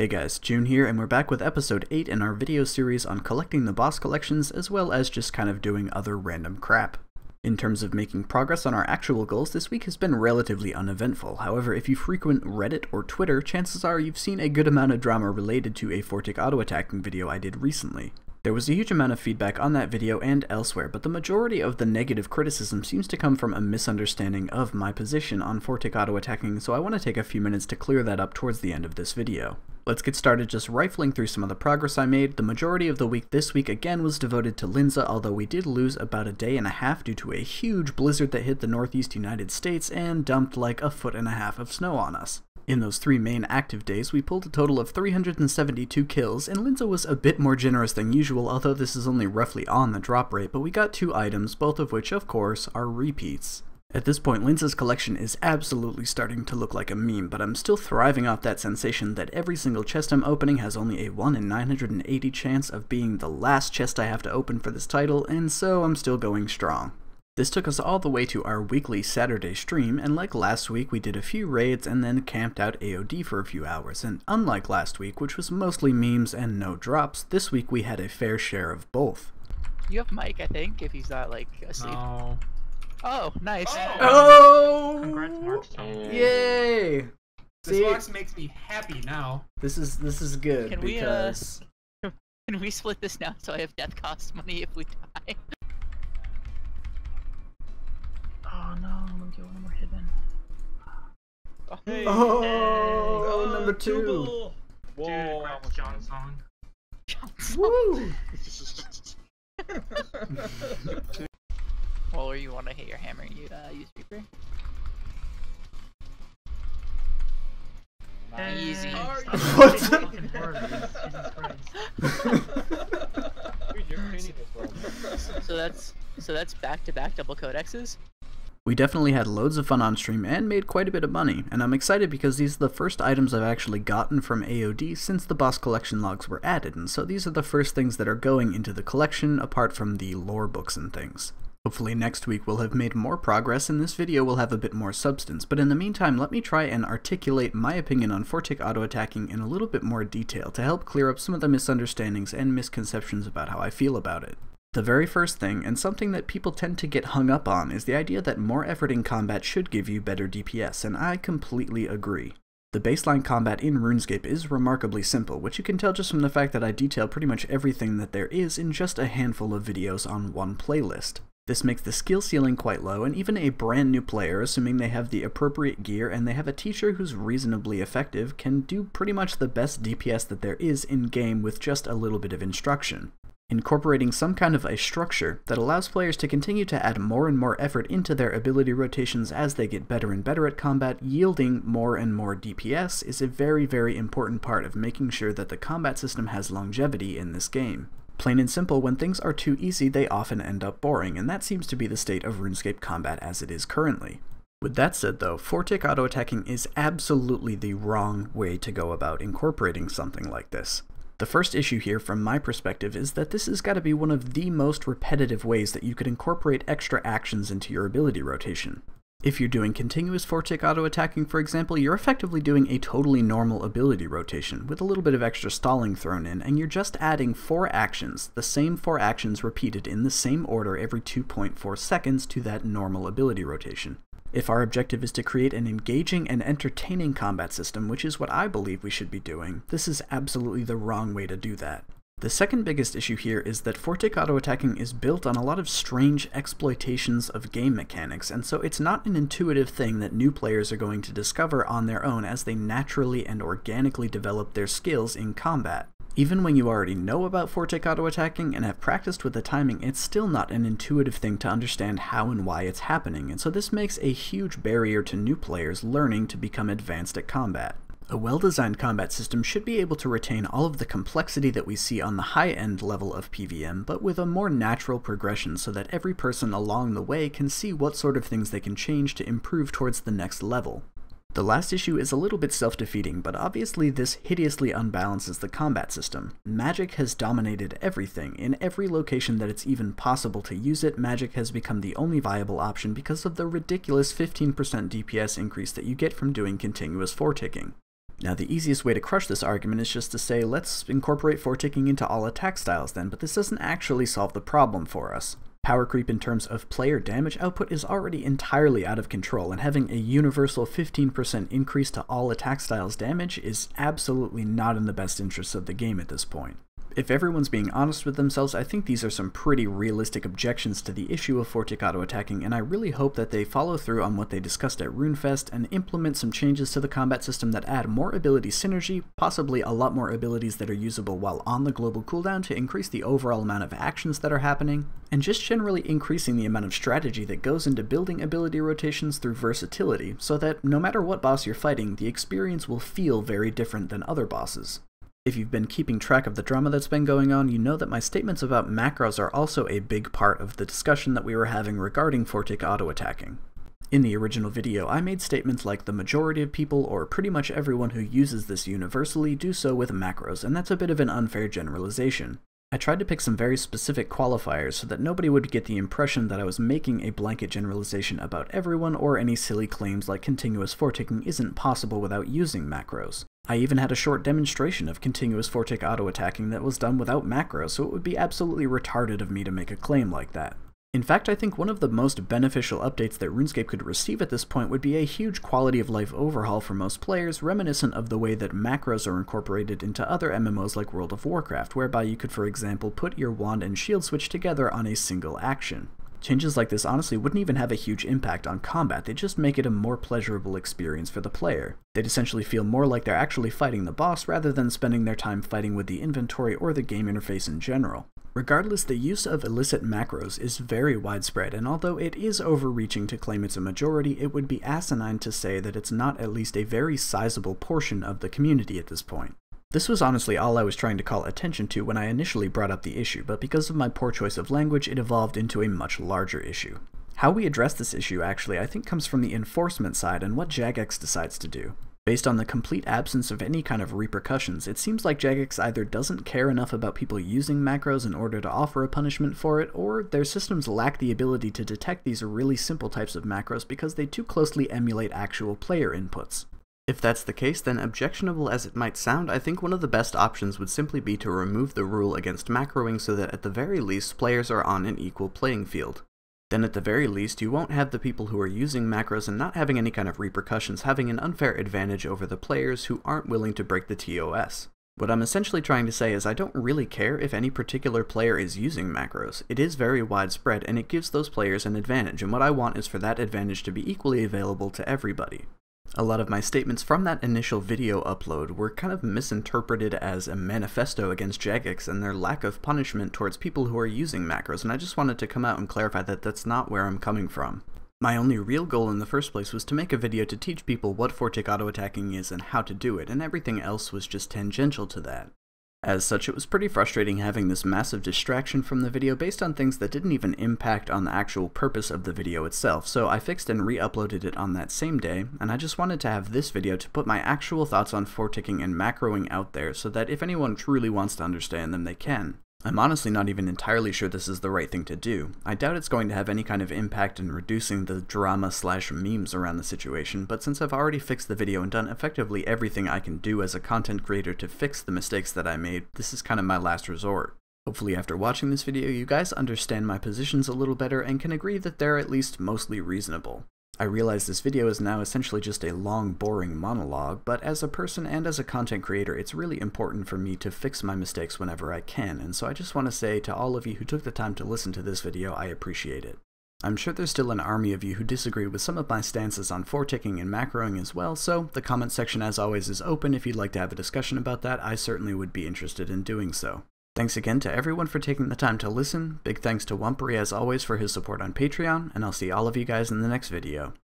Hey guys, June here, and we're back with episode 8 in our video series on collecting the boss collections, as well as just kind of doing other random crap. In terms of making progress on our actual goals, this week has been relatively uneventful. However, if you frequent Reddit or Twitter, chances are you've seen a good amount of drama related to a Fortic auto-attacking video I did recently. There was a huge amount of feedback on that video and elsewhere, but the majority of the negative criticism seems to come from a misunderstanding of my position on Fortic auto-attacking, so I want to take a few minutes to clear that up towards the end of this video. Let's get started just rifling through some of the progress I made. The majority of the week this week again was devoted to Linza, although we did lose about a day and a half due to a huge blizzard that hit the northeast United States and dumped like a foot and a half of snow on us. In those 3 main active days, we pulled a total of 372 kills, and Linza was a bit more generous than usual, although this is only roughly on the drop rate, but we got 2 items, both of which, of course, are repeats. At this point, Linza's collection is absolutely starting to look like a meme, but I'm still thriving off that sensation that every single chest I'm opening has only a 1 in 980 chance of being the last chest I have to open for this title, and so I'm still going strong. This took us all the way to our weekly Saturday stream, and like last week we did a few raids and then camped out AOD for a few hours, and unlike last week, which was mostly memes and no drops, this week we had a fair share of both. You have Mike, I think, if he's not, like, asleep. No. Oh, nice. Oh! Congrats, Mark. Yay! This box makes me happy now. This is good Can because... Can we split this now so I have death cost money if we die? Oh no, let me get one more hidden. Hey. Oh, number 2! Whoa, Junesong. Woo! Well, or you want to hit your hammer, you use Reaper. Easy. What the? So that's back-to-back double codexes. We definitely had loads of fun on stream and made quite a bit of money, and I'm excited because these are the first items I've actually gotten from AOD since the boss collection logs were added, and so these are the first things that are going into the collection apart from the lore books and things. Hopefully next week we'll have made more progress and this video will have a bit more substance, but in the meantime let me try and articulate my opinion on Fortic auto-attacking in a little bit more detail to help clear up some of the misunderstandings and misconceptions about how I feel about it. The very first thing, and something that people tend to get hung up on, is the idea that more effort in combat should give you better DPS, and I completely agree. The baseline combat in RuneScape is remarkably simple, which you can tell just from the fact that I detail pretty much everything that there is in just a handful of videos on one playlist. This makes the skill ceiling quite low, and even a brand new player, assuming they have the appropriate gear and they have a teacher who's reasonably effective, can do pretty much the best DPS that there is in-game with just a little bit of instruction. Incorporating some kind of a structure that allows players to continue to add more and more effort into their ability rotations as they get better and better at combat, yielding more and more DPS, is a very, very important part of making sure that the combat system has longevity in this game. Plain and simple, when things are too easy, they often end up boring, and that seems to be the state of RuneScape combat as it is currently. With that said though, Fortic auto-attacking is absolutely the wrong way to go about incorporating something like this. The first issue here from my perspective is that this has got to be one of the most repetitive ways that you could incorporate extra actions into your ability rotation. If you're doing continuous Fortic auto-attacking, for example, you're effectively doing a totally normal ability rotation, with a little bit of extra stalling thrown in, and you're just adding 4 actions, the same 4 actions repeated in the same order every 2.4 seconds to that normal ability rotation. If our objective is to create an engaging and entertaining combat system, which is what I believe we should be doing, this is absolutely the wrong way to do that. The second biggest issue here is that Fortic auto-attacking is built on a lot of strange exploitations of game mechanics, and so it's not an intuitive thing that new players are going to discover on their own as they naturally and organically develop their skills in combat. Even when you already know about Fortic auto-attacking and have practiced with the timing, it's still not an intuitive thing to understand how and why it's happening, and so this makes a huge barrier to new players learning to become advanced at combat. A well-designed combat system should be able to retain all of the complexity that we see on the high-end level of PvM, but with a more natural progression so that every person along the way can see what sort of things they can change to improve towards the next level. The last issue is a little bit self-defeating, but obviously this hideously unbalances the combat system. Magic has dominated everything. In every location that it's even possible to use it, magic has become the only viable option because of the ridiculous 15% DPS increase that you get from doing continuous forticking. Now the easiest way to crush this argument is just to say, let's incorporate four-ticking into all attack styles then, but this doesn't actually solve the problem for us. Power creep in terms of player damage output is already entirely out of control, and having a universal 15% increase to all attack styles damage is absolutely not in the best interests of the game at this point. If everyone's being honest with themselves, I think these are some pretty realistic objections to the issue of four-tick auto-attacking, and I really hope that they follow through on what they discussed at RuneFest and implement some changes to the combat system that add more ability synergy, possibly a lot more abilities that are usable while on the global cooldown to increase the overall amount of actions that are happening, and just generally increasing the amount of strategy that goes into building ability rotations through versatility, so that no matter what boss you're fighting, the experience will feel very different than other bosses. If you've been keeping track of the drama that's been going on, you know that my statements about macros are also a big part of the discussion that we were having regarding four-tick auto-attacking. In the original video, I made statements like the majority of people, or pretty much everyone who uses this universally, do so with macros, and that's a bit of an unfair generalization. I tried to pick some very specific qualifiers so that nobody would get the impression that I was making a blanket generalization about everyone, or any silly claims like continuous four-ticking isn't possible without using macros. I even had a short demonstration of continuous four-tick auto-attacking that was done without macros, so it would be absolutely retarded of me to make a claim like that. In fact, I think one of the most beneficial updates that RuneScape could receive at this point would be a huge quality of life overhaul for most players, reminiscent of the way that macros are incorporated into other MMOs like World of Warcraft, whereby you could, for example, put your wand and shield switch together on a single action. Changes like this honestly wouldn't even have a huge impact on combat, they'd just make it a more pleasurable experience for the player. They'd essentially feel more like they're actually fighting the boss rather than spending their time fighting with the inventory or the game interface in general. Regardless, the use of illicit macros is very widespread, and although it is overreaching to claim it's a majority, it would be asinine to say that it's not at least a very sizable portion of the community at this point. This was honestly all I was trying to call attention to when I initially brought up the issue, but because of my poor choice of language, it evolved into a much larger issue. How we address this issue actually, I think, comes from the enforcement side and what Jagex decides to do. Based on the complete absence of any kind of repercussions, it seems like Jagex either doesn't care enough about people using macros in order to offer a punishment for it, or their systems lack the ability to detect these really simple types of macros because they too closely emulate actual player inputs. If that's the case, then objectionable as it might sound, I think one of the best options would simply be to remove the rule against macroing so that at the very least players are on an equal playing field. Then at the very least you won't have the people who are using macros and not having any kind of repercussions having an unfair advantage over the players who aren't willing to break the TOS. What I'm essentially trying to say is I don't really care if any particular player is using macros. It is very widespread and it gives those players an advantage, and what I want is for that advantage to be equally available to everybody. A lot of my statements from that initial video upload were kind of misinterpreted as a manifesto against Jagex and their lack of punishment towards people who are using macros, and I just wanted to come out and clarify that that's not where I'm coming from. My only real goal in the first place was to make a video to teach people what four-tick auto-attacking is and how to do it, and everything else was just tangential to that. As such, it was pretty frustrating having this massive distraction from the video based on things that didn't even impact on the actual purpose of the video itself, so I fixed and re-uploaded it on that same day, and I just wanted to have this video to put my actual thoughts on four-ticking and macroing out there so that if anyone truly wants to understand them, they can. I'm honestly not even entirely sure this is the right thing to do. I doubt it's going to have any kind of impact in reducing the drama/memes around the situation, but since I've already fixed the video and done effectively everything I can do as a content creator to fix the mistakes that I made, this is kind of my last resort. Hopefully after watching this video you guys understand my positions a little better and can agree that they're at least mostly reasonable. I realize this video is now essentially just a long, boring monologue, but as a person and as a content creator, it's really important for me to fix my mistakes whenever I can, and so I just want to say to all of you who took the time to listen to this video, I appreciate it. I'm sure there's still an army of you who disagree with some of my stances on four-ticking and macroing as well, so the comment section as always is open if you'd like to have a discussion about that. I certainly would be interested in doing so. Thanks again to everyone for taking the time to listen, big thanks to Wumpery as always for his support on Patreon, and I'll see all of you guys in the next video.